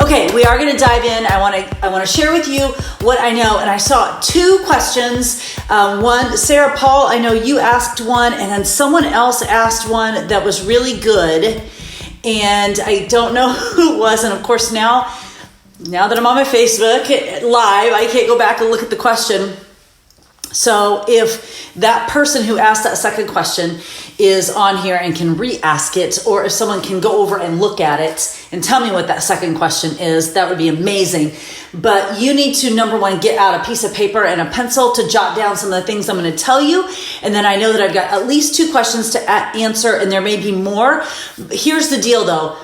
Okay, we are going to dive in. I want to share with you what I know, and I saw two questions. One, Sarah Paul, I know you asked one, and then someone else asked one that was really good, and I don't know who it was. And of course, now that I'm on my Facebook live, I can't go back and look at the question. So if that person who asked that second question is on here and can re-ask it, or if someone can go over and look at it and tell me what that second question is, that would be amazing. But you need to, number one, get out a piece of paper and a pencil to jot down some of the things I'm going to tell you. And then I know that I've got at least two questions to answer, and there may be more. Here's the deal though.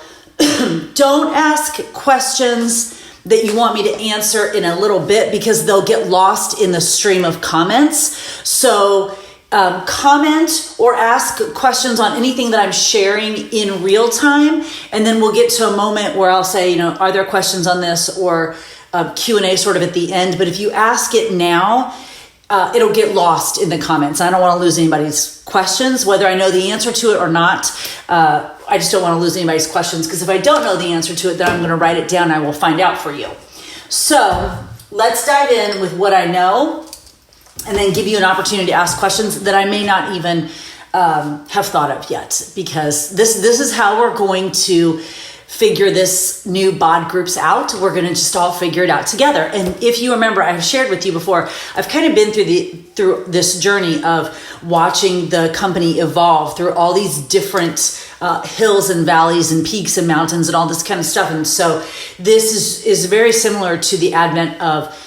Don't ask questions that you want me to answer in a little bit, because they'll get lost in the stream of comments. So comment or ask questions on anything that I'm sharing in real time. And then we'll get to a moment where I'll say, are there questions on this, or Q&A sort of at the end. But if you ask it now, it'll get lost in the comments. I don't want to lose anybody's questions, whether I know the answer to it or not. I just don't want to lose anybody's questions, because if I don't know the answer to it, then I'm going to write it down and I will find out for you. So let's dive in with what I know, and then give you an opportunity to ask questions that I may not even have thought of yet, because this is how we're going to figure this new BOD groups out. We're going to just all figure it out together. And if you remember, I've shared with you before, I've kind of been through this journey of watching the company evolve through all these different hills and valleys and peaks and mountains and all this kind of stuff. And so this is very similar to the advent of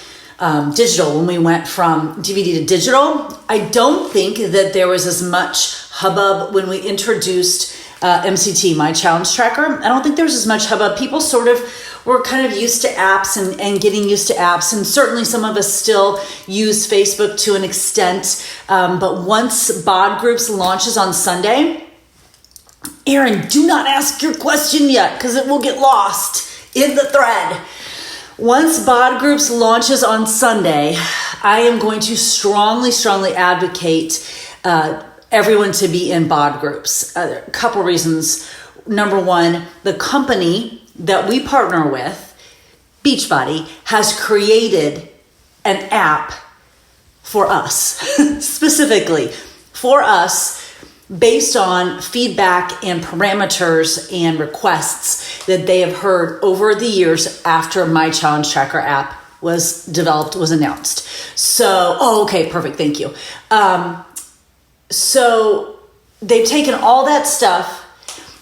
digital. When we went from DVD to digital, I don't think that there was as much hubbub when we introduced MCT, my challenge tracker. I don't think there was as much hubbub. People sort of were kind of used to apps and getting used to apps. And certainly some of us still use Facebook to an extent. But once BOD groups launches on Sunday, Erin, do not ask your question yet, because it will get lost in the thread. Once BOD groups launches on Sunday, I am going to strongly advocate everyone to be in BOD groups. A couple reasons. Number one, the company that we partner with, Beachbody, has created an app for us, specifically for us, based on feedback and parameters and requests that they have heard over the years after my challenge tracker app was developed, was announced. So, okay, perfect. Thank you. So they've taken all that stuff.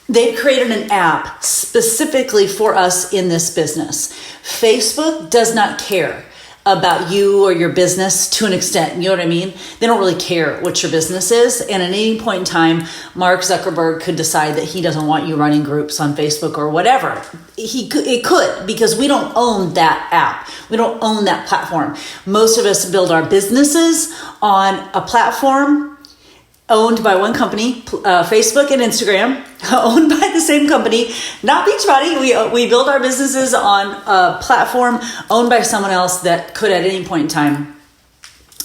They've created an app specifically for us in this business. Facebook does not care about you or your business to an extent. You know what I mean? They don't really care what your business is. And at any point in time, Mark Zuckerberg could decide that he doesn't want you running groups on Facebook or whatever. It could, because we don't own that app. We don't own that platform. Most of us build our businesses on a platform owned by one company, Facebook and Instagram, owned by the same company, not Beachbody. We build our businesses on a platform owned by someone else that could at any point in time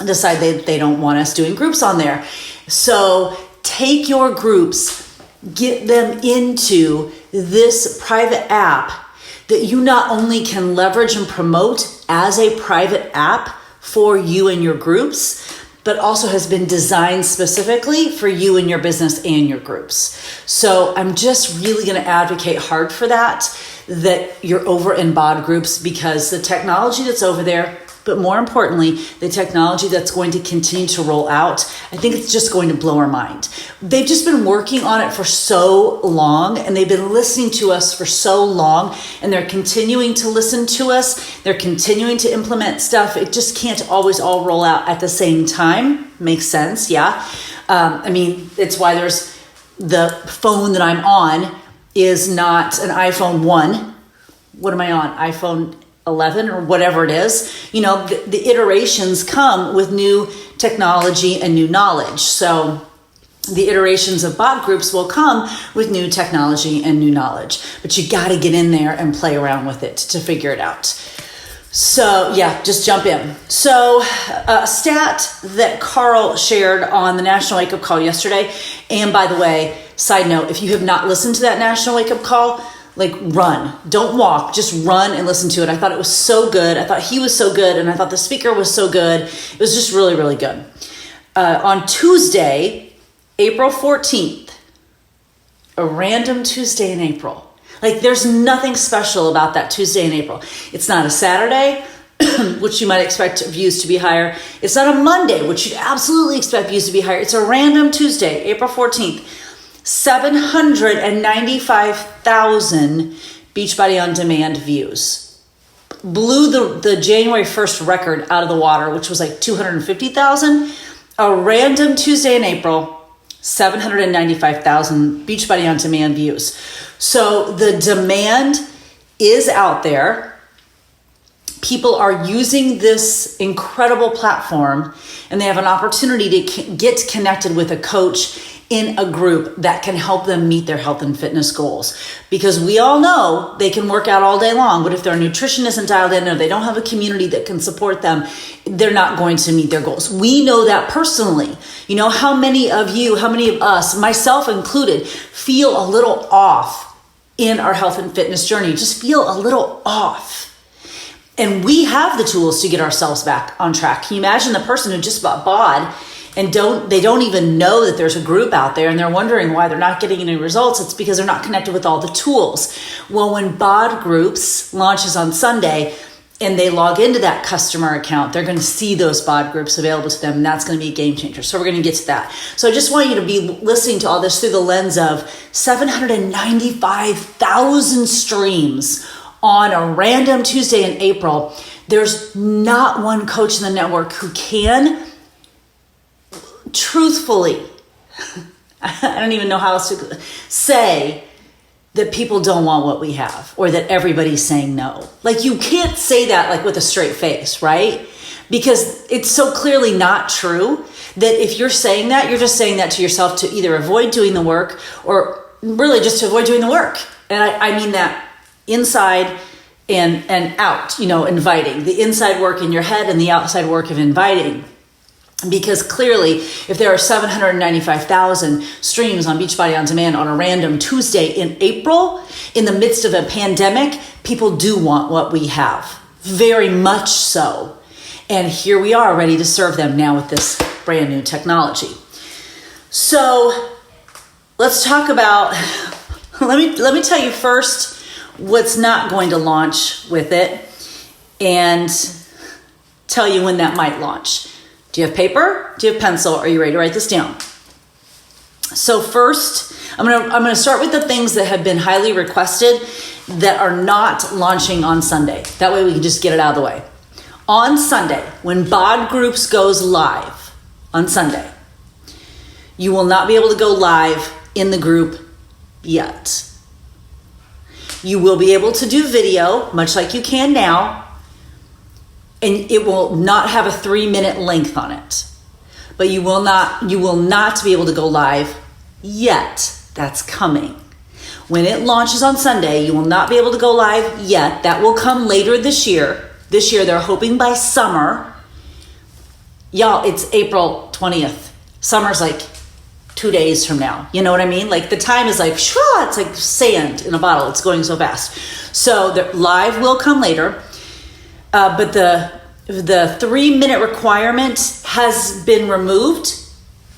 decide they don't want us doing groups on there. So take your groups, get them into this private app that you not only can leverage and promote as a private app for you and your groups, but also has been designed specifically for you and your business and your groups. So I'm just really going to advocate hard for that you're over in BOD groups, because the technology that's over there, but more importantly, the technology that's going to continue to roll out, I think it's just going to blow our mind. They've just been working on it for so long, and they've been listening to us for so long, and they're continuing to listen to us. They're continuing to implement stuff. It just can't always all roll out at the same time. Makes sense, yeah. It's why there's the phone that I'm on is not an iPhone 1. What am I on? iPhone 11 or whatever it is. The iterations come with new technology and new knowledge. So the iterations of BOD groups will come with new technology and new knowledge, but you got to get in there and play around with it to figure it out. So yeah, just jump in. So a stat that Carl shared on the National Wake Up Call yesterday, and by the way, side note, if you have not listened to that National Wake Up Call, like run, don't walk, just run and listen to it. I thought it was so good. I thought he was so good. And I thought the speaker was so good. It was just really, really good. On Tuesday, April 14th, a random Tuesday in April. Like there's nothing special about that Tuesday in April. It's not a Saturday, which you might expect views to be higher. It's not a Monday, which you'd absolutely expect views to be higher. It's a random Tuesday, April 14th. 795,000 Beachbody On Demand views. Blew the January 1st record out of the water, which was like 250,000. A random Tuesday in April, 795,000 Beachbody On Demand views. So the demand is out there. People are using this incredible platform, and they have an opportunity to get connected with a coach in a group that can help them meet their health and fitness goals. Because we all know they can work out all day long, but if their nutrition isn't dialed in or they don't have a community that can support them, they're not going to meet their goals. We know that personally. You know, how many of you, how many of us, myself included, feel a little off in our health and fitness journey? Just feel a little off. And we have the tools to get ourselves back on track. Can you imagine the person who just bought BOD and they don't even know that there's a group out there, and they're wondering why they're not getting any results? It's because they're not connected with all the tools. Well, when BOD Groups launches on Sunday and they log into that customer account, they're going to see those BOD groups available to them, and that's going to be a game changer. So we're going to get to that. So I just want you to be listening to all this through the lens of 795,000 streams on a random Tuesday in April. There's not one coach in the network who can truthfully, I don't even know how else to say that people don't want what we have, or that everybody's saying no. Like, you can't say that like with a straight face, right? Because it's so clearly not true that if you're saying that, you're just saying that to yourself to either avoid doing the work or really just to avoid doing the work. And I mean that inside and out, you know, inviting. The inside work in your head and the outside work of inviting. Because clearly, if there are 795,000 streams on Beachbody On Demand on a random Tuesday in April, in the midst of a pandemic, people do want what we have. Very much so. And here we are ready to serve them now with this brand new technology. So let's talk about, let me tell you first what's not going to launch with it, and tell you when that might launch. Do you have paper? Do you have pencil? Are you ready to write this down? So first, I'm gonna start with the things that have been highly requested that are not launching on Sunday. That way we can just get it out of the way. On Sunday, when BOD Groups goes live on Sunday, you will not be able to go live in the group yet. You will be able to do video, much like you can now, and it will not have a 3-minute length on it. But you will not be able to go live yet. That's coming. When it launches on Sunday, you will not be able to go live yet. That will come later this year. This year, they're hoping by summer. Y'all, it's April 20th. Summer's like 2 days from now. You know what I mean? Like, the time is like, shwa, it's like sand in a bottle. It's going so fast. So the live will come later. But the 3-minute requirement has been removed.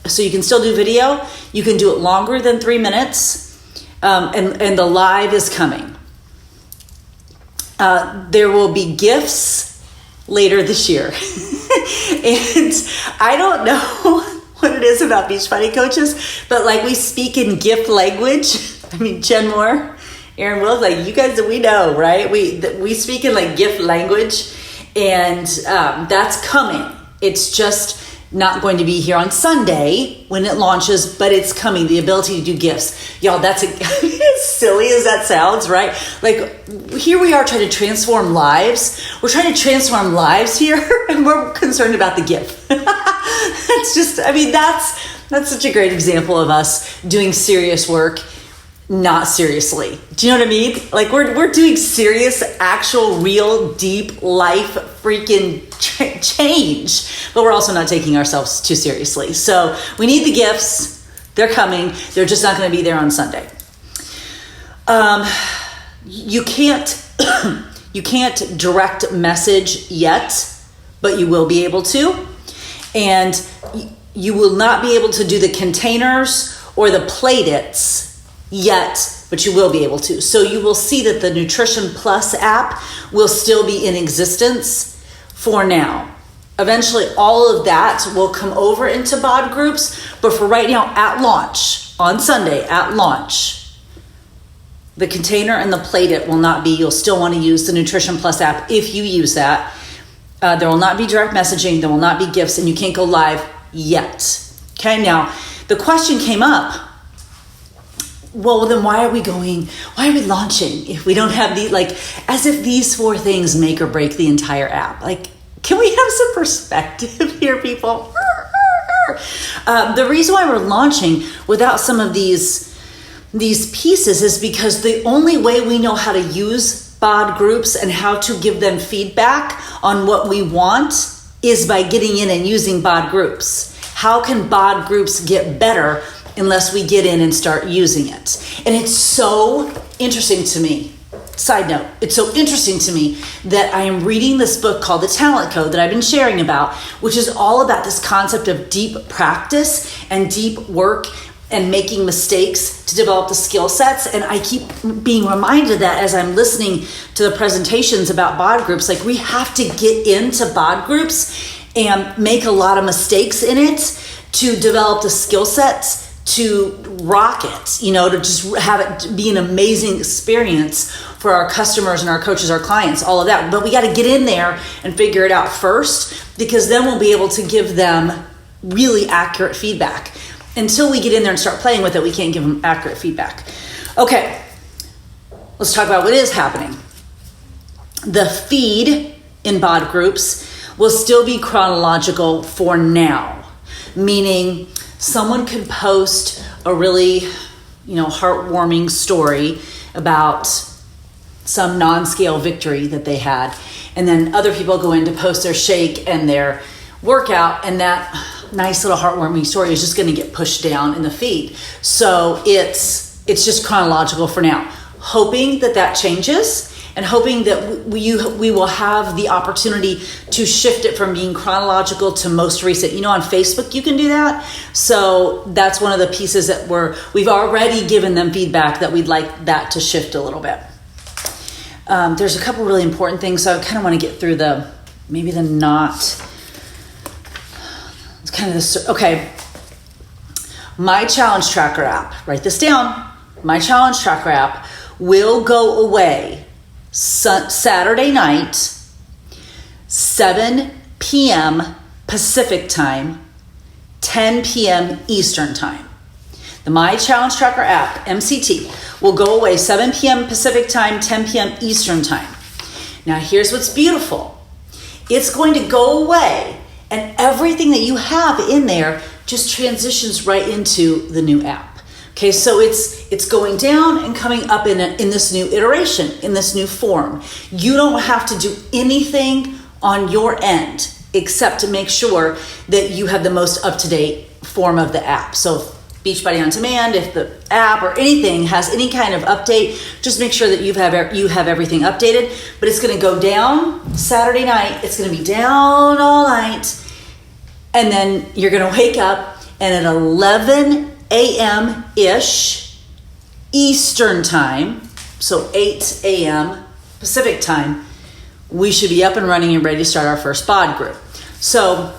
So you can still do video. You can do it longer than 3 minutes. And the live is coming. There will be gifts later this year. And I don't know what it is about Beachbody coaches, but like, we speak in gift language. I mean, Jen Moore, Aaron Wills, like, you guys, we know, right? We speak in like gift language, and that's coming. It's just not going to be here on Sunday when it launches, but it's coming. The ability to do gifts. Y'all, that's as silly as that sounds, right? Like, here we are trying to transform lives. We're trying to transform lives here, and we're concerned about the gift. That's just, I mean, that's such a great example of us doing serious work not seriously. Do you know what I mean? Like, we're doing serious, actual, real, deep life freaking change, but we're also not taking ourselves too seriously. So we need the gifts. They're coming. They're just not going to be there on Sunday. you can't you can't direct message yet, but you will be able to. And you will not be able to do the containers or the plate-its yet, but you will be able to. So you will see that the Nutrition Plus app will still be in existence for now. Eventually, all of that will come over into BOD groups, but for right now, at launch, on Sunday, at launch, the container and the plate-it will not be. You'll still want to use the Nutrition Plus app if you use that. There will not be direct messaging. There will not be gifts, and you can't go live yet. Okay, now, the question came up, well, then why are we launching if we don't have as if these 4 things make or break the entire app? Can we have some perspective here, people? The reason why we're launching without some of these pieces is because the only way we know how to use BOD groups and how to give them feedback on what we want is by getting in and using BOD groups. How can BOD groups get better unless we get in and start using it? And it's so interesting to me. Side note, it's so interesting to me that I am reading this book called The Talent Code that I've been sharing about, which is all about this concept of deep practice and deep work and making mistakes to develop the skill sets. And I keep being reminded that as I'm listening to the presentations about BOD groups, we have to get into BOD groups and make a lot of mistakes in it to develop the skill sets to rock it, to just have it be an amazing experience for our customers and our coaches, our clients, all of that. But we got to get in there and figure it out first, because then we'll be able to give them really accurate feedback. Until we get in there and start playing with it, we can't give them accurate feedback. Okay, let's talk about what is happening. The feed in BOD groups will still be chronological for now, meaning someone could post a really, heartwarming story about some non-scale victory that they had, and then other people go in to post their shake and their workout, and that nice little heartwarming story is just going to get pushed down in the feed. So it's just chronological for now, hoping that changes, and hoping that we will have the opportunity to shift it from being chronological to most recent. On Facebook you can do that. So that's one of the pieces that we've already given them feedback that we'd like that to shift a little bit. There's a couple really important things, so I kind of want to get through okay. My Challenge Tracker app, write this down. My Challenge Tracker app will go away Saturday night, 7 p.m. Pacific time, 10 p.m. Eastern time. The My Challenge Tracker app, MCT, will go away 7 p.m. Pacific time, 10 p.m. Eastern time. Now here's what's beautiful. It's going to go away, and everything that you have in there just transitions right into the new app. Okay, so it's going down and coming up in this new iteration, in this new form. You don't have to do anything on your end except to make sure that you have the most up-to-date form of the app. So Beachbody On Demand, if the app or anything has any kind of update, just make sure that you have everything updated. But it's going to go down Saturday night. It's going to be down all night. And then you're going to wake up, and at 11 a.m.-ish Eastern time, so 8 a.m. Pacific time, we should be up and running and ready to start our first BOD group. So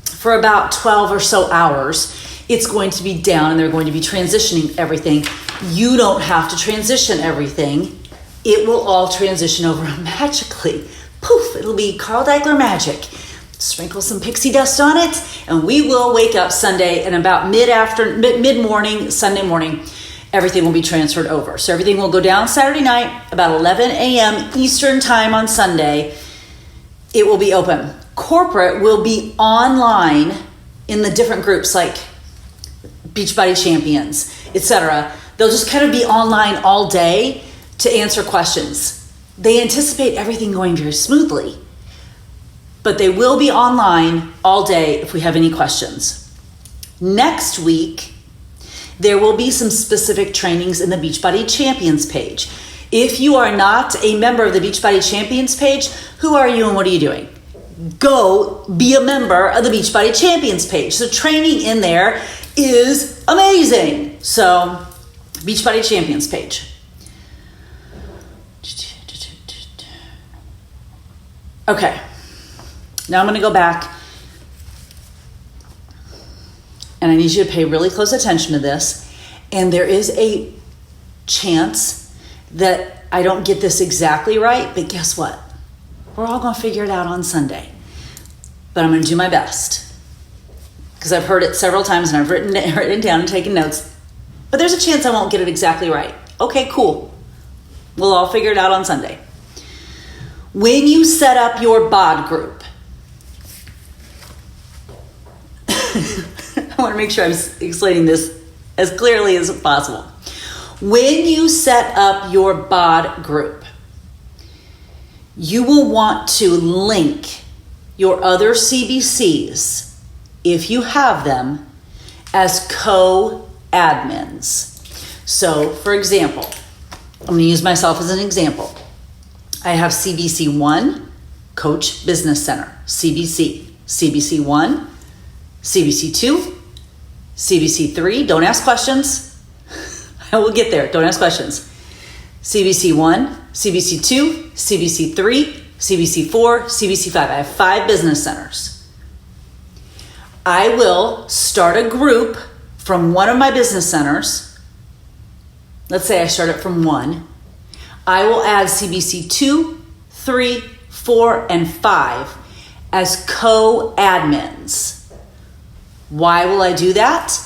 for about 12 or so hours, it's going to be down, and they're going to be transitioning everything. You don't have to transition everything. It will all transition over magically. Poof, it'll be Carl Daikeler magic. Sprinkle some pixie dust on it, and we will wake up Sunday, and about mid-morning, Sunday morning, everything will be transferred over. So everything will go down Saturday night, about 11 a.m. Eastern time on Sunday. It will be open. Corporate will be online in the different groups like Beachbody Champions, etc. They'll just kind of be online all day to answer questions. They anticipate everything going very smoothly, but they will be online all day if we have any questions. Next week, there will be some specific trainings in the Beachbody Champions page. If you are not a member of the Beachbody Champions page, who are you and what are you doing? Go be a member of the Beachbody Champions page. So training in there is amazing. So Beachbody Champions page. Okay, now I'm going to go back and I need you to pay really close attention to this. And there is a chance that I don't get this exactly right, but guess what? We're all going to figure it out on Sunday. But I'm going to do my best because I've heard it several times and I've written it down and taken notes. But there's a chance I won't get it exactly right. Okay, cool. We'll all figure it out on Sunday. When you set up your BOD group, I want to make sure I'm explaining this as clearly as possible. When you set up your BOD group, you will want to link your other CBCs, if you have them, as co-admins. So, for example, I'm going to use myself as an example. I have CBC 1, Coach Business Center, CBC. CBC 1, CBC 2, CBC 3, don't ask questions. I will get there, don't ask questions. CBC 1, CBC 2, CBC 3, CBC 4, CBC 5. I have 5 business centers. I will start a group from one of my business centers. Let's say I start it from 1. I will add CBC 2, 3, 4, and 5 as co-admins. Why will I do that?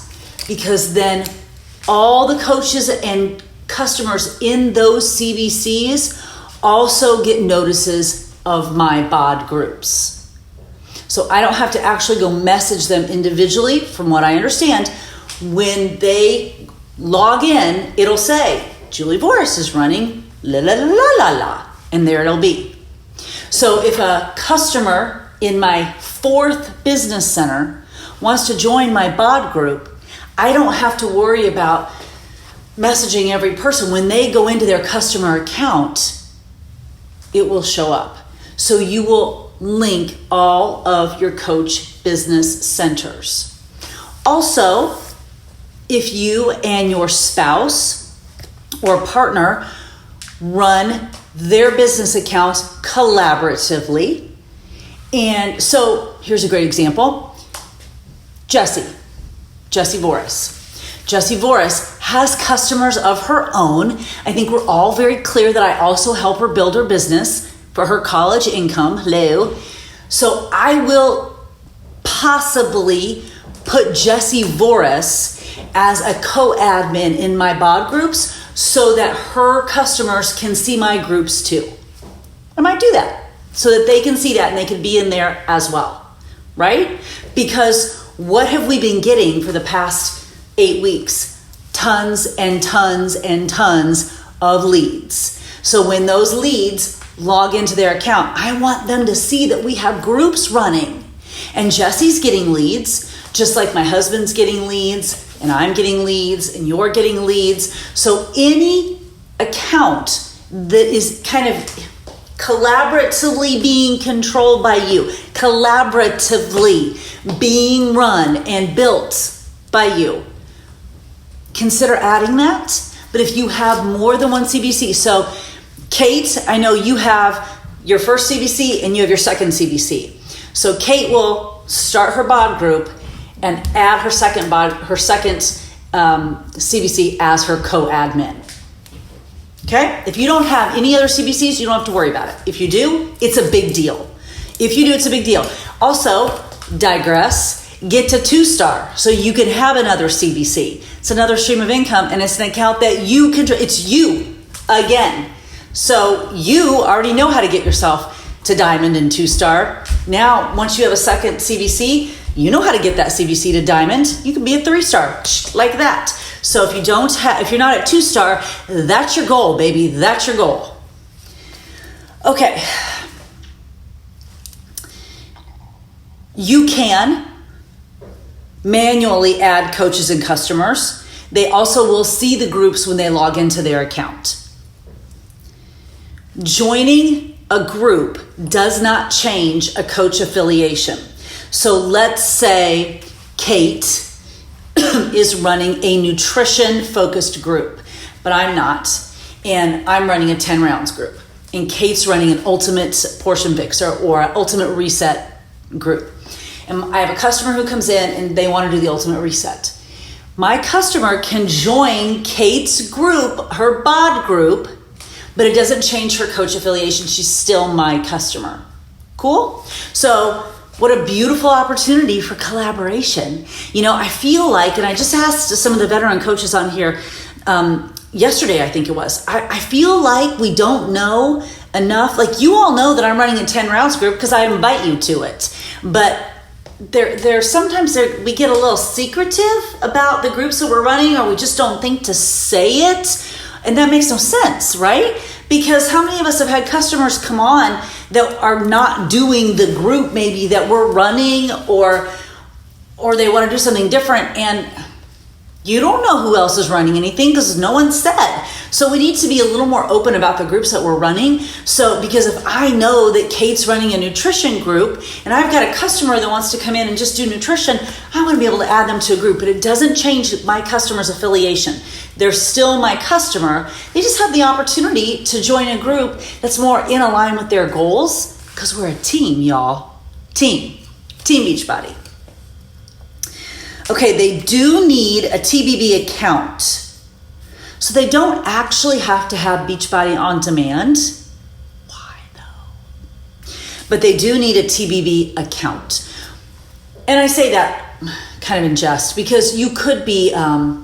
Because then all the coaches and customers in those CBCs also get notices of my BOD groups. So I don't have to actually go message them individually. From what I understand, when they log in, it'll say, Julie Boris is running la la la la la la, and there it'll be. So if a customer in my 4th business center wants to join my BOD group, I don't have to worry about messaging every person. When they go into their customer account, it will show up. So you will link all of your coach business centers. Also, if you and your spouse or partner run their business accounts collaboratively, and so here's a great example. Jessie Voris. Jessie Voris has customers of her own. I think we're all very clear that I also help her build her business for her college income. Hello. So I will possibly put Jessie Voris as a co-admin in my BOD groups so that her customers can see my groups too. I might do that so that they can see that and they can be in there as well, right? Because what have we been getting for the past 8 weeks? Tons and tons and tons of leads. So when those leads log into their account, I want them to see that we have groups running. And Jesse's getting leads, just like my husband's getting leads, and I'm getting leads, and you're getting leads. So any account that is kind of collaboratively being controlled by you, collaboratively being run and built by you, consider adding that. But if you have more than one CBC, so Kate, I know you have your first CBC and you have your second CBC. So Kate will start her BOD group and add her second CBC as her co-admin. Okay? If you don't have any other CBCs, you don't have to worry about it. If you do, it's a big deal. If you do, it's a big deal. Also, get to 2-star so you can have another CBC. It's another stream of income and it's an account that you control. It's you again. So you already know how to get yourself to diamond and 2-star. Now, once you have a second CBC, you know how to get that CBC to diamond. You can be a 3-star like that. So if you're not at 2-star, that's your goal, baby. That's your goal. Okay. You can manually add coaches and customers. They also will see the groups when they log into their account. joining a group does not change a coach affiliation. So let's say Kate is running a nutrition-focused group, but I'm not, and I'm running a 10 rounds group, and Kate's running an ultimate portion fixer or an ultimate reset group. And I have a customer who comes in and they want to do the ultimate reset. My customer can join Kate's group, her BOD group, but it doesn't change her coach affiliation. She's still my customer. Cool? So what a beautiful opportunity for collaboration. You know, I feel like, and I just asked some of the veteran coaches on here yesterday, I think it was, I feel like we don't know enough. Like, you all know that I'm running a 10 rounds group because I invite you to it. But sometimes we get a little secretive about the groups that we're running, or we just don't think to say it. And that makes no sense, right? Because how many of us have had customers come on that are not doing the group maybe that we're running, or they want to do something different, and you don't know who else is running anything because no one said. So we need to be a little more open about the groups that we're running. So, because if I know that Kate's running a nutrition group and I've got a customer that wants to come in and just do nutrition, I want to be able to add them to a group, but it doesn't change my customer's affiliation. They're still my customer. They just have the opportunity to join a group that's more in line with their goals, because we're a team, y'all. Team Beachbody. Okay, they do need a TBB account. So they don't actually have to have Beachbody on demand. Why though? But they do need a TBB account. And I say that kind of in jest, because you could be a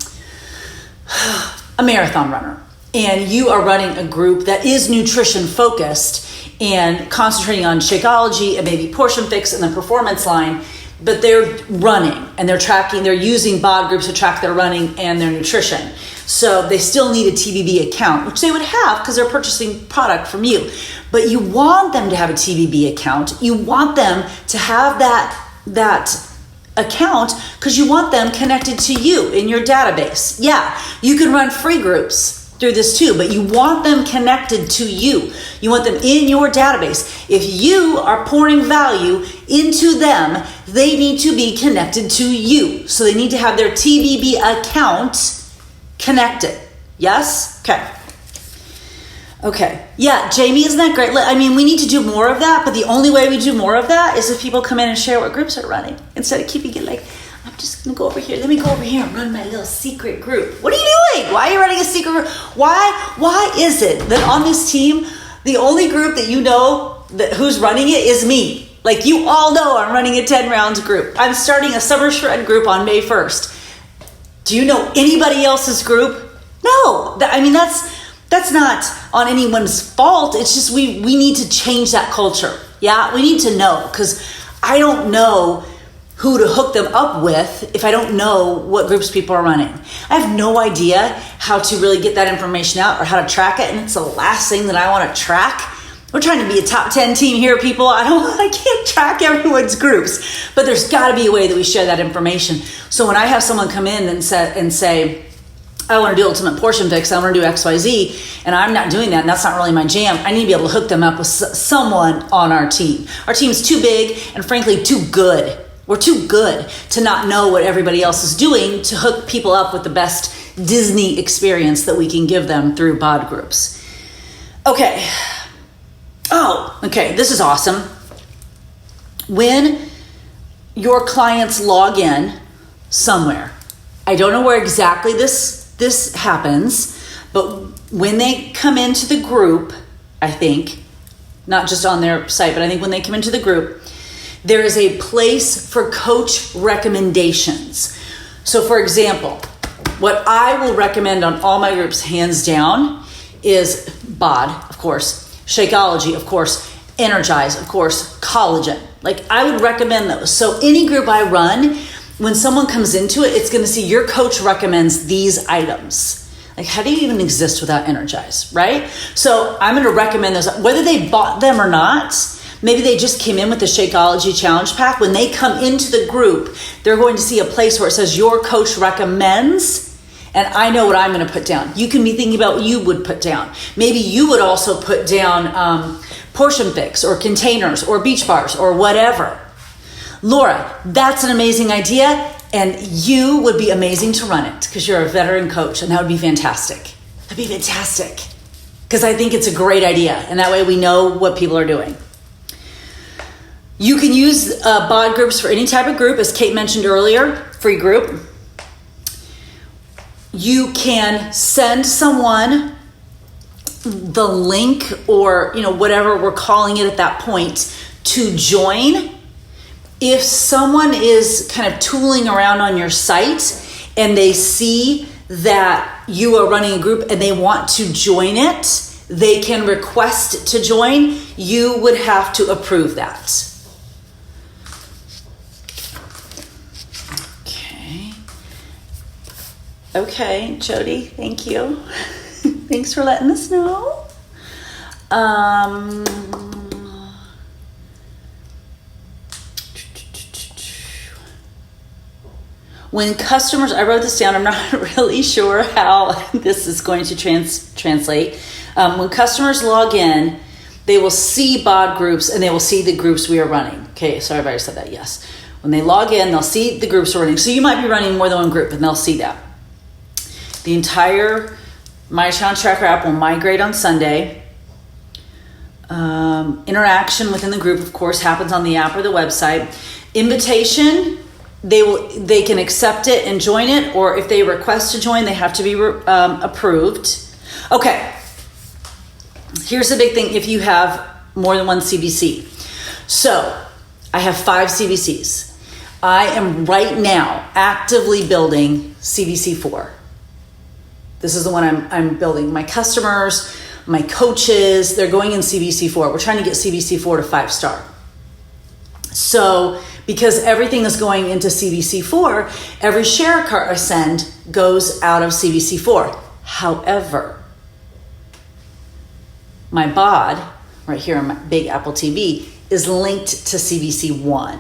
marathon runner and you are running a group that is nutrition focused and concentrating on Shakeology and maybe Portion Fix and the performance line, but they're running and they're using BOD groups to track their running and their nutrition. So they still need a TBB account, which they would have because they're purchasing product from you. But you want them to have a TBB account. You want them to have that account because you want them connected to you in your database. Yeah, you can run free groups through this too, but you want them connected to you. You want them in your database. If you are pouring value into them, they need to be connected to you. So they need to have their TBB account connected. Yes? Okay. Yeah, Jamie, isn't that great? I mean, we need to do more of that, but the only way we do more of that is if people come in and share what groups are running, instead of keeping it like, I'm just gonna go over here. Let me go over here and run my little secret group. What are you doing? Why are you running a secret group? Why is it that on this team, the only group that you know that who's running it is me? Like, you all know I'm running a 10 rounds group. I'm starting a summer shred group on May 1st. Do you know anybody else's group? No. I mean, that's not on anyone's fault. It's just we need to change that culture. Yeah, we need to know, because I don't know who to hook them up with if I don't know what groups people are running. I have no idea how to really get that information out or how to track it, and it's the last thing that I want to track. We're trying to be a top 10 team here, people. I can't track everyone's groups, but there's got to be a way that we share that information. So when I have someone come in and say, I want to do Ultimate Portion Fix, I want to do XYZ, and I'm not doing that, and that's not really my jam, I need to be able to hook them up with someone on our team. Our team's too big and frankly too good. We're too good to not know what everybody else is doing to hook people up with the best Disney experience that we can give them through BOD groups. Okay. Oh, okay. This is awesome. When your clients log in somewhere, I don't know where exactly this happens, but when they come into the group, I think, not just on their site, but I think when they come into the group, there is a place for coach recommendations. So for example, what I will recommend on all my groups, hands down, is BOD, of course, Shakeology, of course, Energize, of course, Collagen. Like, I would recommend those. So any group I run, when someone comes into it, it's going to see your coach recommends these items. Like, how do you even exist without Energize, right? So I'm going to recommend those, whether they bought them or not. Maybe they just came in with the Shakeology Challenge Pack. When they come into the group, they're going to see a place where it says your coach recommends, And I know what I'm going to put down. You can be thinking about what you would put down. Maybe you would also put down portion fix or containers or beach bars or whatever. Laura, that's an amazing idea, and you would be amazing to run it because you're a veteran coach, and that would be fantastic. That'd be fantastic because I think it's a great idea, and that way we know what people are doing. You can use BOD groups for any type of group, as Kate mentioned earlier, free group. You can send someone the link or, whatever we're calling it at that point to join. If someone is kind of tooling around on your site and they see that you are running a group and they want to join it, they can request to join. You would have to approve that. Okay, Jody, thank you. Thanks for letting us know. When customers, I wrote this down, I'm not really sure how this is going to translate. When customers log in, they will see BOD groups and they will see the groups we are running. Okay, sorry if I already said that, yes. When they log in, they'll see the groups we're running. So you might be running more than one group and they'll see that. The entire My Challenge Tracker app will migrate on Sunday. Interaction within the group, of course, happens on the app or the website. Invitation, they can accept it and join it, or if they request to join, they have to be approved. Okay, here's the big thing if you have more than one CBC. So I have 5 CBCs. I am right now actively building CBC 4. This is the one I'm building. My customers, my coaches, they're going in CBC 4. We're trying to get CBC 4 to 5-star. So because everything is going into CBC 4, every share cart I send goes out of CBC 4. However, my BOD, right here on my big Apple TV, is linked to CBC 1.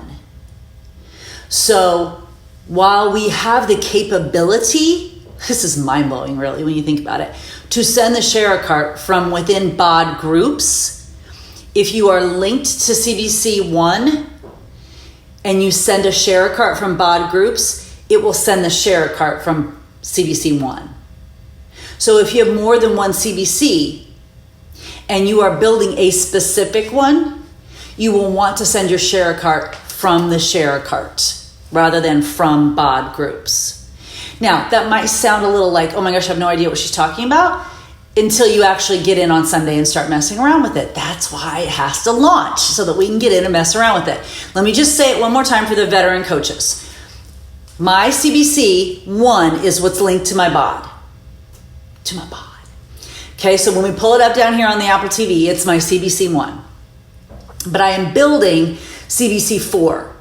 So while we have the capability, this is mind-blowing really when you think about it, to send the share cart from within BOD groups, if you are linked to CBC 1 and you send a share cart from BOD groups, it will send the share cart from CBC 1. So if you have more than one CBC and you are building a specific one, you will want to send your share cart from the share cart rather than from BOD groups. Now, that might sound a little like, oh my gosh, I have no idea what she's talking about, until you actually get in on Sunday and start messing around with it. That's why it has to launch, so that we can get in and mess around with it. Let me just say it one more time for the veteran coaches. My CBC 1 is what's linked to my BOD. To my BOD. Okay, so when we pull it up down here on the Apple TV, it's my CBC 1. But I am building CBC 4.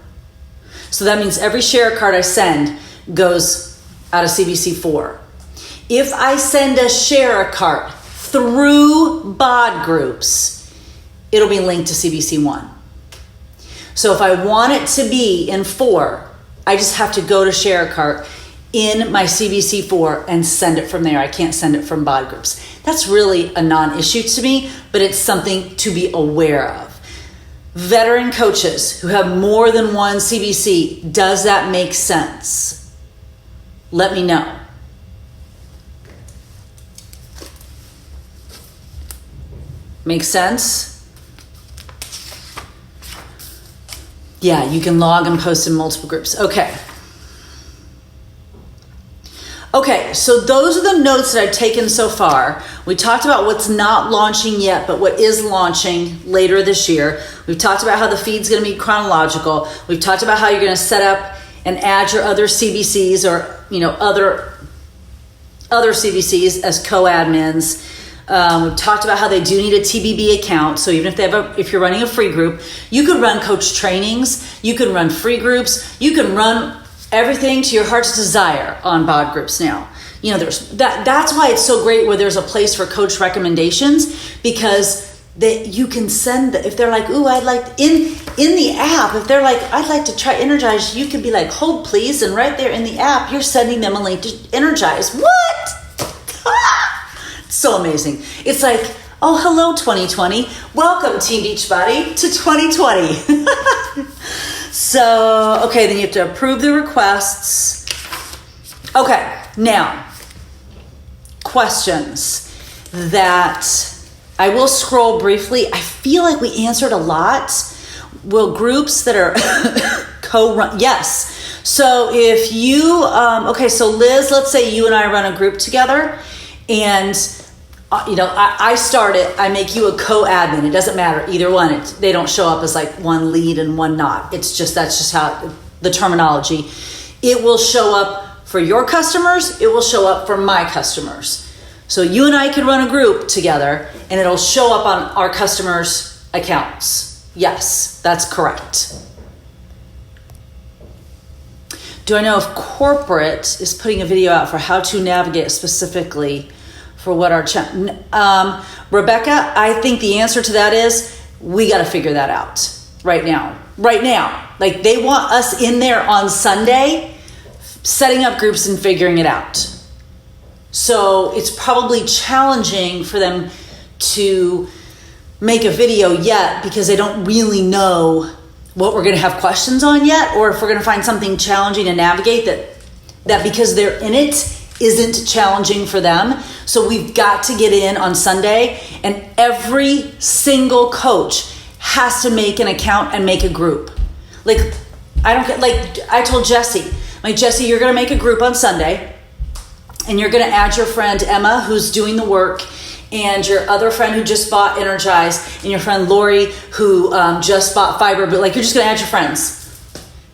So that means every share card I send goes out of CBC 4. If I send a share cart through BOD groups, it'll be linked to CBC 1. So if I want it to be in 4, I just have to go to share cart in my CBC 4 and send it from there. I can't send it from BOD groups. That's really a non-issue to me, but it's something to be aware of. Veteran coaches who have more than one CBC, does that make sense? Let me know. Make sense? Yeah, you can log and post in multiple groups. Okay. Okay, so those are the notes that I've taken so far. We talked about what's not launching yet, but what is launching later this year. We've talked about how the feed's going to be chronological. We've talked about how you're going to set up and add your other CBCs or other CBCs as co-admins. We've talked about how they do need a TBB account. So even if you're running a free group, you could run coach trainings, you can run free groups, you can run everything to your heart's desire on BOD groups now. There's that's why it's so great where there's a place for coach recommendations, because that you can send, if they're like, ooh, I'd like, in the app, if they're like, I'd like to try Energize, you could be like, hold please, and right there in the app, you're sending them a link to Energize. What? So amazing. It's like, oh, hello 2020. Welcome Team Beachbody to 2020. So, okay, then you have to approve the requests. Okay, now, questions that I will scroll briefly. I feel like we answered a lot. Will groups that are co-run? Yes. So if you, okay, so Liz, let's say you and I run a group together, and I start it, I make you a co-admin. It doesn't matter, either one. They don't show up as like one lead and one not. That's just how the terminology. It will show up for your customers. It will show up for my customers. So you and I can run a group together, and it'll show up on our customers' accounts. Yes, that's correct. Do I know if corporate is putting a video out for how to navigate specifically for what our Rebecca, I think the answer to that is we got to figure that out right now. Like they want us in there on Sunday setting up groups and figuring it out. So it's probably challenging for them to make a video yet because they don't really know what we're going to have questions on yet, or if we're going to find something challenging to navigate that because they're in it isn't challenging for them. So we've got to get in on Sunday, and every single coach has to make an account and make a group. Like, I don't get, like I told Jesse, Jesse, you're going to make a group on Sunday, and you're going to add your friend Emma, who's doing the work, and your other friend who just bought Energize, and your friend Lori, who just bought Fiber. But like, you're just going to add your friends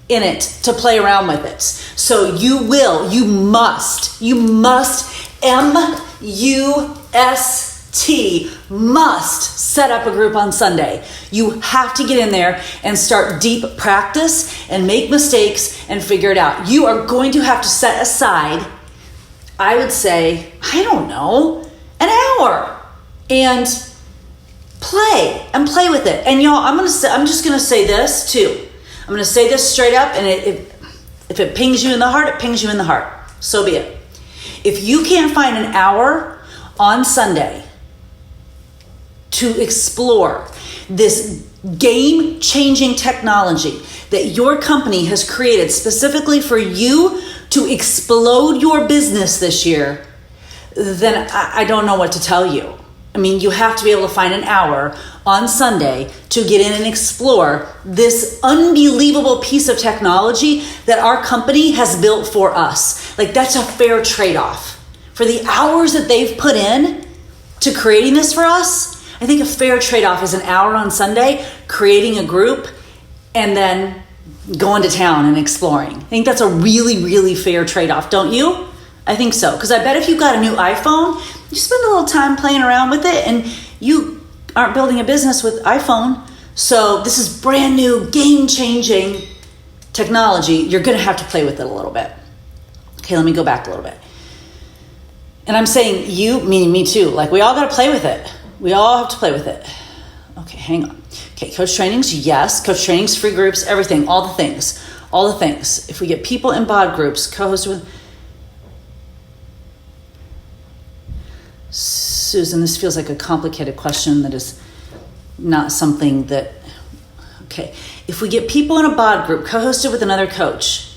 in it to play around with it. So you must, must set up a group on Sunday. You have to get in there and start deep practice and make mistakes and figure it out. You are going to have to set aside, I would say, I don't know, an hour and play with it. And y'all, I'm just going to say this too. I'm going to say this straight up, and if it pings you in the heart, it pings you in the heart. So be it. If you can't find an hour on Sunday to explore this game-changing technology that your company has created specifically for you to explode your business this year, then I don't know what to tell you. I mean, you have to be able to find an hour on Sunday to get in and explore this unbelievable piece of technology that our company has built for us. Like, that's a fair trade-off. For the hours that they've put in to creating this for us, I think a fair trade-off is an hour on Sunday, creating a group, and then going to town and exploring. I think that's a really, really fair trade-off, don't you? I think so, because I bet if you got a new iPhone, you spend a little time playing around with it, and you aren't building a business with iPhone. So this is brand new, game-changing technology. You're going to have to play with it a little bit. Okay, let me go back a little bit. And I'm saying you, meaning me too. Like, we all got to play with it. We all have to play with it. Okay, hang on. Okay, coach trainings, yes. Coach trainings, free groups, everything, all the things. If we get people in BOD groups, co-hosted with... Susan, this feels like a complicated question that is not something that... Okay, if we get people in a BOD group, co-hosted with another coach,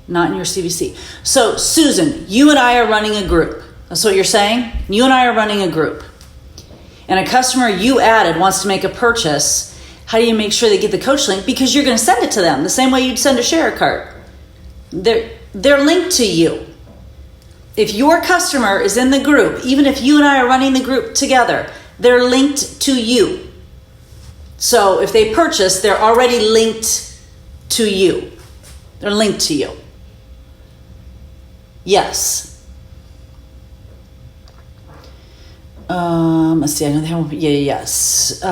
not in your CBC. So, Susan, you and I are running a group. That's what you're saying? You and I are running a group. And a customer you added wants to make a purchase. How do you make sure they get the coach link? Because you're going to send it to them the same way you'd send a share cart. They're linked to you. If your customer is in the group, even if you and I are running the group together, they're linked to you. So if they purchase, they're already linked to you. They're linked to you. Yes. Let's see. I know they have. Yes.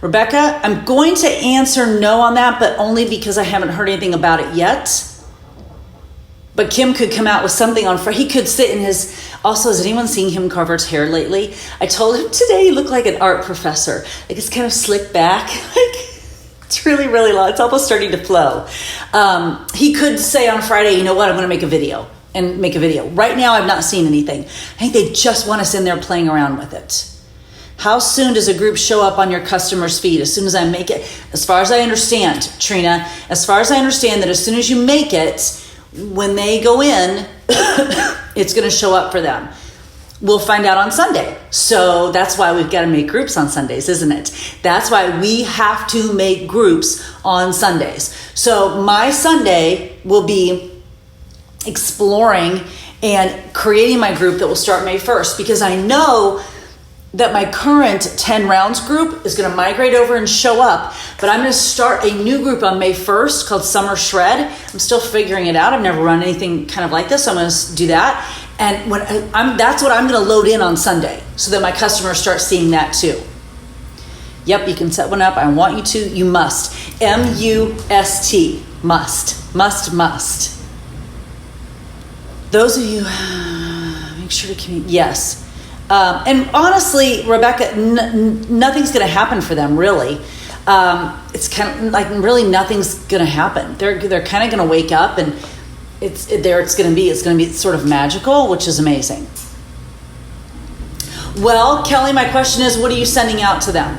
Rebecca, I'm going to answer no on that, but only because I haven't heard anything about it yet. But Kim could come out with something on Friday. He could sit in his Also, has anyone seen him Carver's hair lately? I told him today he looked like an art professor. Like it's kind of slicked back. Like it's really, really long. It's almost starting to flow. He could say on Friday, you know what, I'm going to make a video. Right now, I've not seen anything. I think they just want us in there playing around with it. How soon does a group show up on your customer's feed? As soon as I make it. As far as I understand, Trina, as far as I understand that as soon as you make it, when they go in, it's going to show up for them. We'll find out on Sunday. So that's why we've got to make groups on Sundays, isn't it? That's why we have to make groups on Sundays. So my Sunday will be exploring and creating my group that will start May 1st, because I know that my current 10 rounds group is going to migrate over and show up, but I'm going to start a new group on May 1st called Summer Shred. I'm still figuring it out. I've never run anything kind of like this, so I'm going to do that. And that's what I'm going to load in on Sunday so that my customers start seeing that too. Yep, you can set one up. I want you to. You must. M-U-S-T. Must. Those of you, make sure to communicate. Yes. And honestly, Rebecca, nothing's going to happen for them, really. It's kind of like really nothing's going to happen. They're kind of going to wake up and it's going to be sort of magical, which is amazing. Well, Kelly, my question is, what are you sending out to them?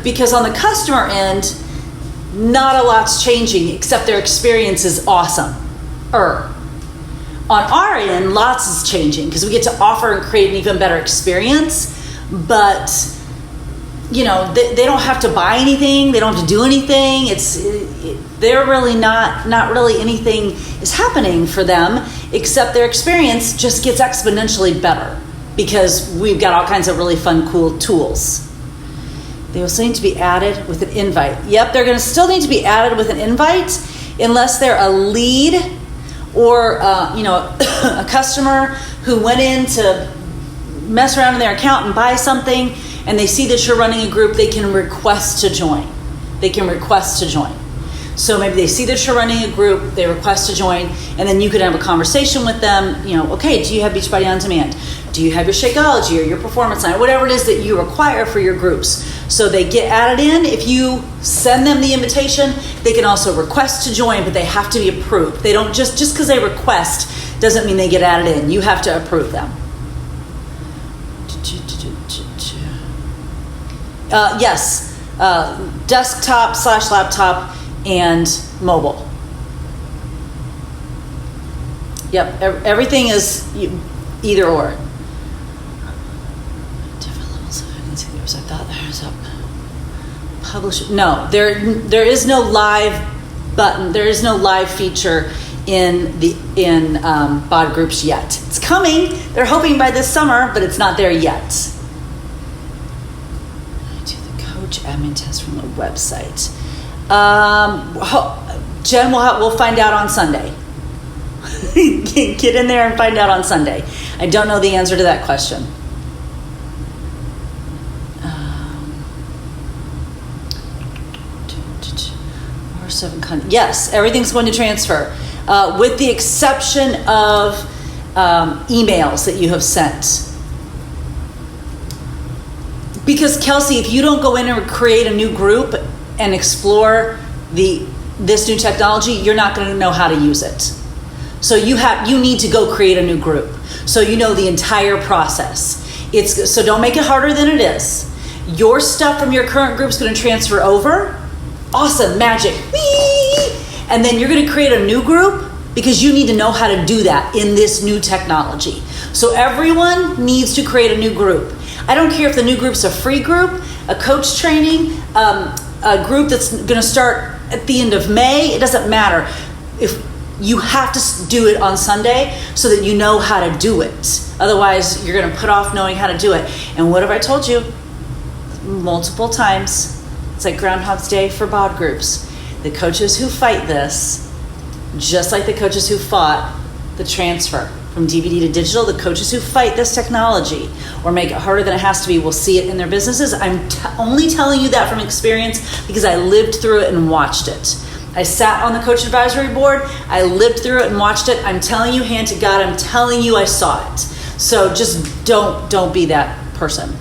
Because on the customer end, not a lot's changing except their experience is awesome. On our end, lots is changing because we get to offer and create an even better experience. But, you know, they don't have to buy anything. They don't have to do anything. They're really not really anything is happening for them except their experience just gets exponentially better because we've got all kinds of really fun, cool tools. They will still need to be added with an invite. Yep, they're going to still need to be added with an invite unless they're a lead or a customer who went in to mess around in their account and buy something, and they see that you're running a group, they can request to join. So maybe they see that you're running a group, they request to join, and then you could have a conversation with them. Okay, do you have Beachbody On Demand? Do you have your Shakeology or your Performance Line? Whatever it is that you require for your groups. So they get added in. If you send them the invitation, they can also request to join, but they have to be approved. They don't just because they request doesn't mean they get added in. You have to approve them. Yes, desktop/laptop and mobile. Yep, everything is either or. Different levels of I thought there was a publish. No, there is no live button. There is no live feature in BOD groups yet. It's coming. They're hoping by this summer, but it's not there yet. I do the coach admin test from the website. Jen, we'll find out on Sunday. Get in there and find out on Sunday. I don't know the answer to that question. Yes, everything's going to transfer, with the exception of emails that you have sent. Because Kelsey, if you don't go in and create a new group and explore this new technology, you're not going to know how to use it. So you need to go create a new group so you know the entire process. So don't make it harder than it is. Your stuff from your current group is going to transfer over. Awesome, magic. Whee! And then you're going to create a new group because you need to know how to do that in this new technology. So everyone needs to create a new group. I don't care if the new group's a free group, a coach training, a group that's going to start at the end of May. It doesn't matter. If you have to do it on Sunday so that you know how to do it. Otherwise, you're going to put off knowing how to do it. And what have I told you? Multiple times. It's like Groundhog's Day for BOD groups. The coaches who fight this, just like the coaches who fought the transfer from DVD to digital, the coaches who fight this technology or make it harder than it has to be will see it in their businesses. I'm only telling you that from experience because I lived through it and watched it. I sat on the coach advisory board. I lived through it and watched it. I'm telling you, hand to God, I'm telling you I saw it. So just don't be that person.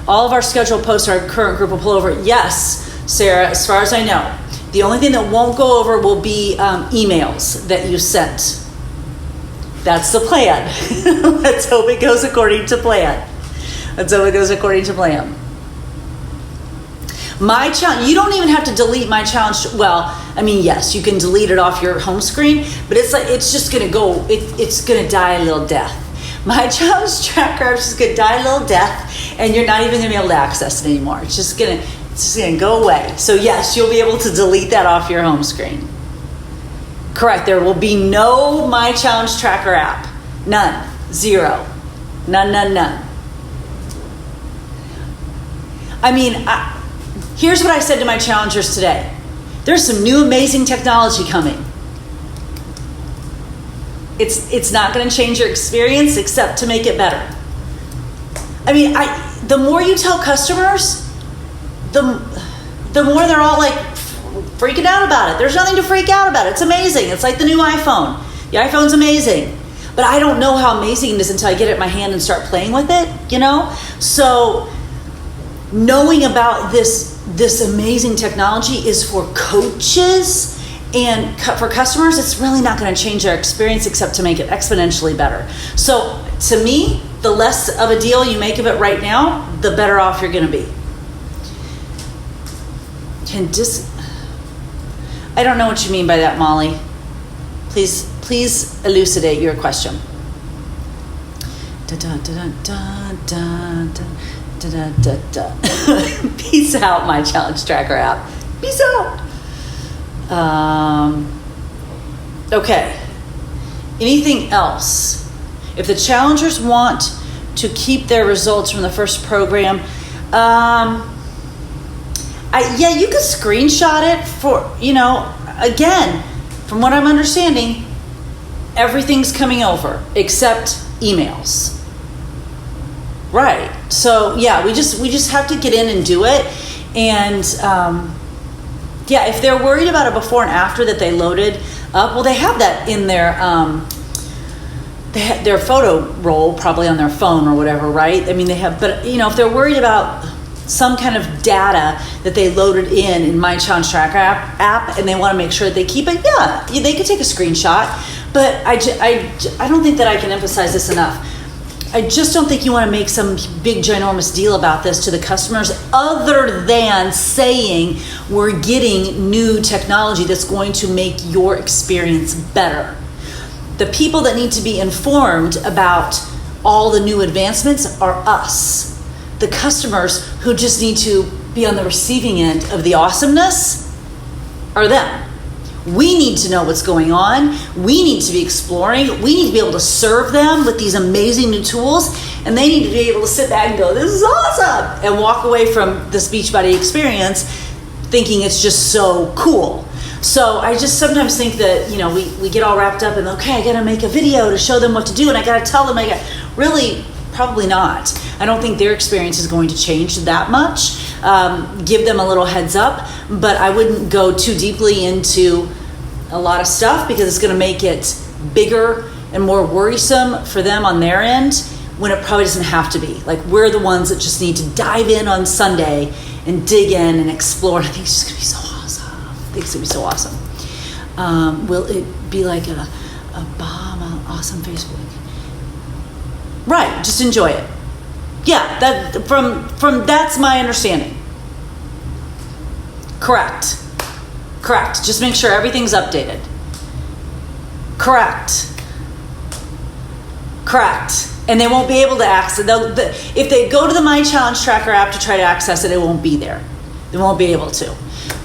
All of our scheduled posts, our current group will pull over. Yes, Sarah, as far as I know. The only thing that won't go over will be emails that you sent. That's the plan. Let's hope it goes according to plan. Let's hope it goes according to plan. My challenge, you don't even have to delete my challenge. Well, I mean, yes, you can delete it off your home screen, but it's just going to go, it's going to die a little death. My challenge tracker is just going to die a little death, and you're not even going to be able to access it anymore. It's just going to go away. So yes, you'll be able to delete that off your home screen. Correct. There will be no My Challenge Tracker app. None. Zero. None. I mean, here's what I said to my challengers today. There's some new amazing technology coming. It's not going to change your experience except to make it better. I mean, the more you tell customers, the more they're all like freaking out about it. There's nothing to freak out about. It's amazing. It's like the new iPhone. The iPhone's amazing. But I don't know how amazing it is until I get it in my hand and start playing with it, you know? So knowing about this amazing technology is for coaches, and for customers, it's really not going to change their experience except to make it exponentially better. So to me, the less of a deal you make of it right now, the better off you're going to be. I don't know what you mean by that, Molly. Please elucidate your question. Peace out, My Challenge Tracker app. Peace out. Okay. Anything else? If the challengers want to keep their results from the first program, you could screenshot it for, again, from what I'm understanding, everything's coming over except emails. Right. So yeah, we just have to get in and do it. And if they're worried about a before and after that they loaded up, well, they have that in their photo roll, probably on their phone or whatever, right? I mean, they have, but if they're worried about some kind of data that they loaded in My Challenge Tracker app and they want to make sure that they keep it, yeah, they could take a screenshot. But I don't think that I can emphasize this enough. I just don't think you want to make some big ginormous deal about this to the customers other than saying we're getting new technology that's going to make your experience better. The people that need to be informed about all the new advancements are us. The customers who just need to be on the receiving end of the awesomeness are them. We need to know what's going on. We need to be exploring. We need to be able to serve them with these amazing new tools. And they need to be able to sit back and go, this is awesome, and walk away from this Beachbody experience thinking it's just so cool. So I just sometimes think that, we get all wrapped up in, okay, I got to make a video to show them what to do. And I got to tell them, really, probably not. I don't think their experience is going to change that much. Give them a little heads up, but I wouldn't go too deeply into a lot of stuff because it's going to make it bigger and more worrisome for them on their end when it probably doesn't have to be. Like, we're the ones that just need to dive in on Sunday and dig in and explore. I think it's just going to be so awesome. I think it's going to be so awesome. Will it be like a bomb, awesome Facebook? Right, just enjoy it. Yeah, that from that's my understanding. Correct. Just make sure everything's updated. Correct. And they won't be able to access it. If they go to the My Challenge Tracker app to try to access it, it won't be there. They won't be able to.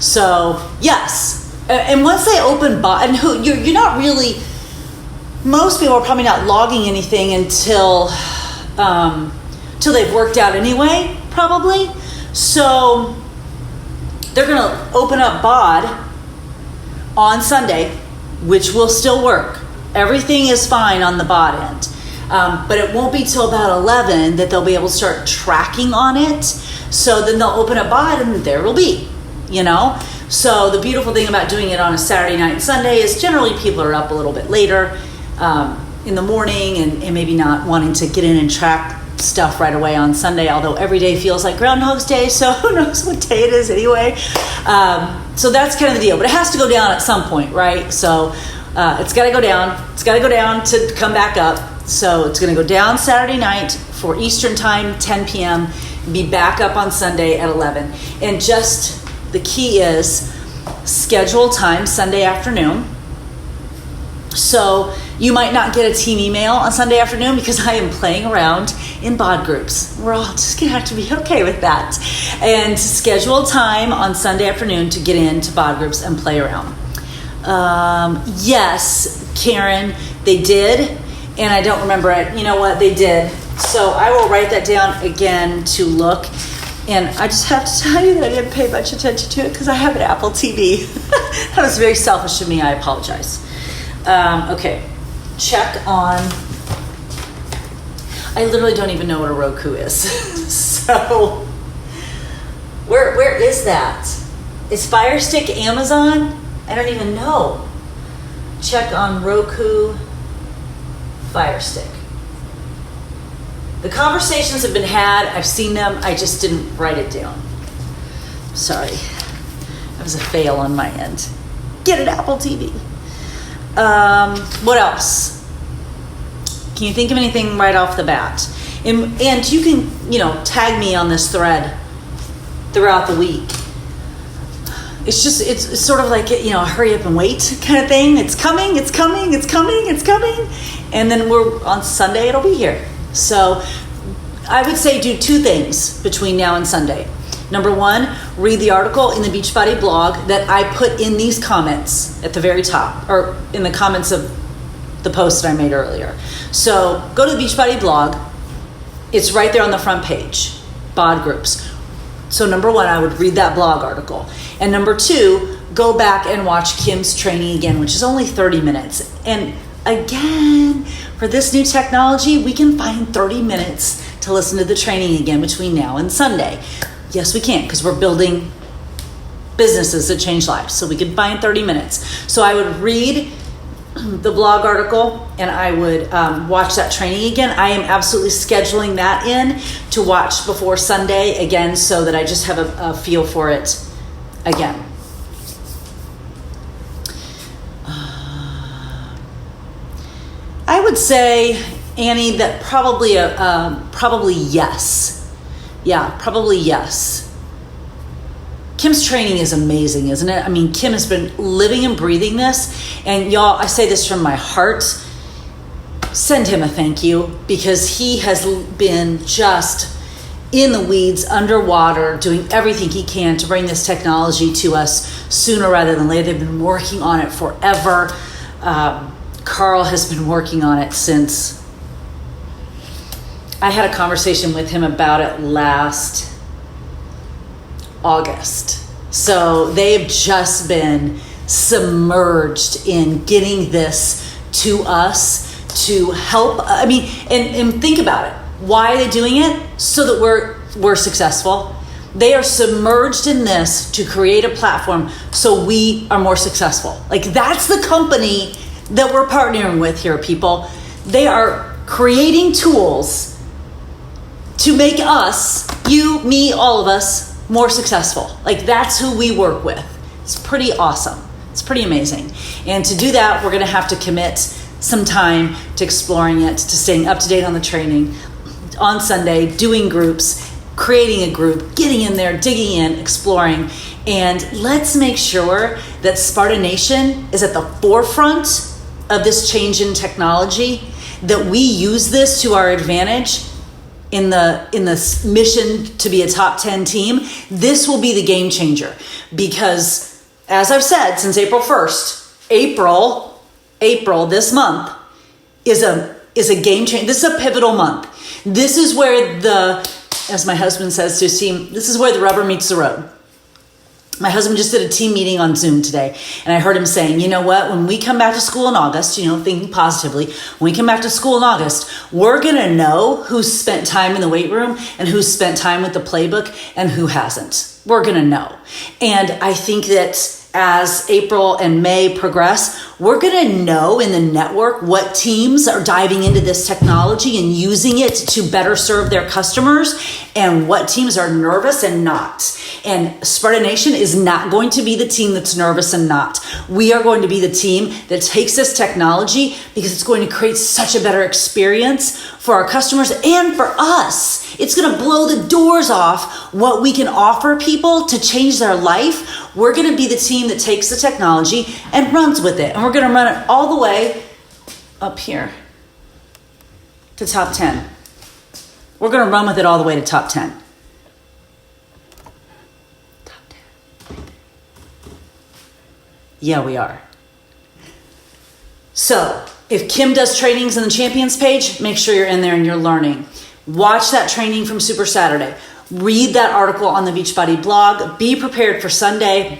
So yes, and once they open BOD, and you're not really. Most people are probably not logging anything until they've worked out anyway, probably. So they're going to open up BOD on Sunday, which will still work. Everything is fine on the BOD end. But it won't be till about 11 that they'll be able to start tracking on it. So then they'll open up BOD and there will be, So the beautiful thing about doing it on a Saturday night and Sunday is generally people are up a little bit later. in the morning and maybe not wanting to get in and track stuff right away on Sunday, although every day feels like Groundhog's Day, so who knows what day it is anyway. So that's kind of the deal, but it has to go down at some point, right? So it's got to go down. It's got to go down to come back up. So it's going to go down Saturday night for Eastern time, 10 p.m., be back up on Sunday at 11. And just the key is schedule time Sunday afternoon. So you might not get a team email on Sunday afternoon because I am playing around in BOD groups. We're all just going to have to be okay with that. And schedule time on Sunday afternoon to get into BOD groups and play around. Yes, Karen, they did. And I don't remember it. You know what? They did. So I will write that down again to look. And I just have to tell you that I didn't pay much attention to it because I have an Apple TV. That was very selfish of me. I apologize. Okay. Check on. I literally don't even know what a Roku is. So where is that? Is Fire Stick Amazon? I don't even know. Check on Roku Fire Stick. The conversations have been had. I've seen them. I just didn't write it down. Sorry. That was a fail on my end. Get an Apple TV. What else? Can you think of anything right off the bat? And you can, tag me on this thread throughout the week. It's sort of like, hurry up and wait kind of thing. It's coming. And then on Sunday, it'll be here. So I would say do two things between now and Sunday. Number one, read the article in the Beachbody blog that I put in these comments at the very top, or in the comments of the post that I made earlier. So go to the Beachbody blog. It's right there on the front page, BOD groups. So number one, I would read that blog article. And number two, go back and watch Kim's training again, which is only 30 minutes. And again, for this new technology, we can find 30 minutes to listen to the training again between now and Sunday. Yes, we can, because we're building businesses that change lives. So we can find 30 minutes. So I would read the blog article and I would watch that training again. I am absolutely scheduling that in to watch before Sunday again so that I just have a feel for it again. I would say, Annie, that probably yes. Yeah, probably yes. Kim's training is amazing, isn't it? I mean, Kim has been living and breathing this. And y'all, I say this from my heart. Send him a thank you because he has been just in the weeds, underwater, doing everything he can to bring this technology to us sooner rather than later. They've been working on it forever. Carl has been working on it since. I had a conversation with him about it last August. So they've just been submerged in getting this to us to help. I mean, and think about it. Why are they doing it? So that we're successful. They are submerged in this to create a platform so we are more successful. Like, that's the company that we're partnering with here, people. They are creating tools to make us, you, me, all of us, more successful. Like, that's who we work with. It's pretty awesome. It's pretty amazing. And to do that, we're going to have to commit some time to exploring it, to staying up to date on the training on Sunday, doing groups, creating a group, getting in there, digging in, exploring. And let's make sure that Sparta Nation is at the forefront of this change in technology, that we use this to our advantage in the mission to be a top 10 team. This will be the game changer because, as I've said, since April 1st, April this month is a game changer. This is a pivotal month. This is where as my husband says to his team, this is where the rubber meets the road. My husband just did a team meeting on Zoom today, and I heard him saying, you know what, when we come back to school in August, thinking positively, when we come back to school in August, we're going to know who's spent time in the weight room and who's spent time with the playbook and who hasn't. We're going to know. And I think that as April and May progress, we're going to know in the network what teams are diving into this technology and using it to better serve their customers and what teams are nervous and not. And Sparta Nation is not going to be the team that's nervous and not. We are going to be the team that takes this technology because it's going to create such a better experience for our customers and for us. It's going to blow the doors off what we can offer people to change their life. We're going to be the team that takes the technology and runs with it. And we're going to run it all the way up here to top 10. We're going to run with it all the way to top 10. Top 10. Yeah, we are. So if Kim does trainings in the champions page, make sure you're in there and you're learning. Watch that training from Super Saturday. Read that article on the Beachbody blog. Be prepared for Sunday.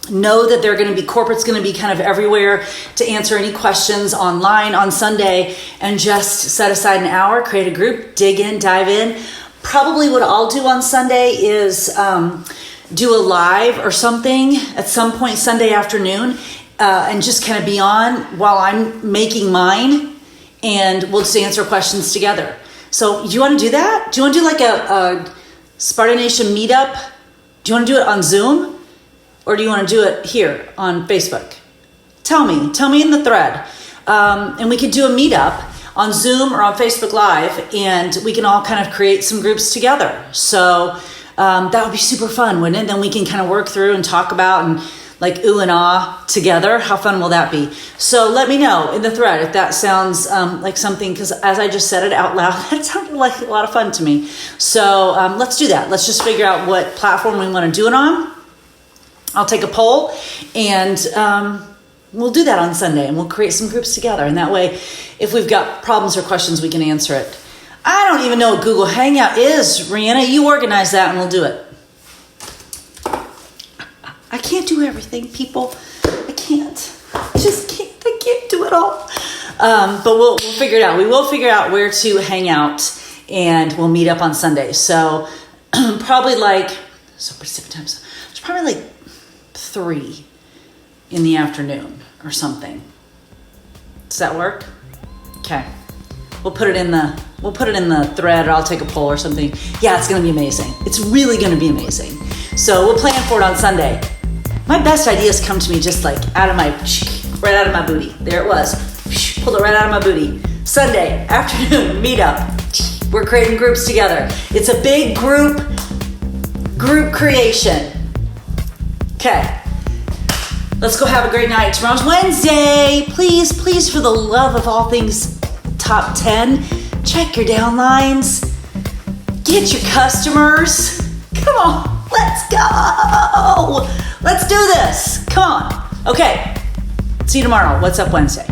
Know that they're going to be, corporate's going to be kind of everywhere to answer any questions online on Sunday, and just set aside an hour, create a group, dig in, dive in. Probably what I'll do on Sunday is do a live or something at some point Sunday afternoon and just kind of be on while I'm making mine, and we'll just answer questions together. So do you want to do that? Do you want to do like a Sparta Nation meetup? Do you want to do it on Zoom? Or do you want to do it here on Facebook? Tell me in the thread. And we could do a meetup on Zoom or on Facebook Live, and we can all kind of create some groups together. So that would be super fun, wouldn't it? Then we can kind of work through and talk about and like ooh and ah together. How fun will that be? So let me know in the thread if that sounds like something, because as I just said it out loud, that sounded like a lot of fun to me. So let's do that. Let's just figure out what platform we want to do it on. I'll take a poll, and we'll do that on Sunday, and we'll create some groups together. And that way, if we've got problems or questions, we can answer it. I don't even know what Google Hangout is, Rihanna. You organize that, and we'll do it. I can't do everything, people. I can't. I can't do it all. But we'll figure it out. We will figure out where to hang out, and we'll meet up on Sunday. So probably it's probably like 3 in the afternoon or something. Does that work? Okay. We'll put it in the thread, or I'll take a poll or something. Yeah, it's going to be amazing. It's really going to be amazing. So we'll plan for it on Sunday. My best ideas come to me just like right out of my booty. There it was. Pulled it right out of my booty. Sunday afternoon meetup. We're creating groups together. It's a big group creation. Okay. Let's go have a great night. Tomorrow's Wednesday. Please, for the love of all things top 10, check your downlines. Get your customers. Come on, let's go. Let's do this. Come on. Okay. See you tomorrow. What's Up Wednesday.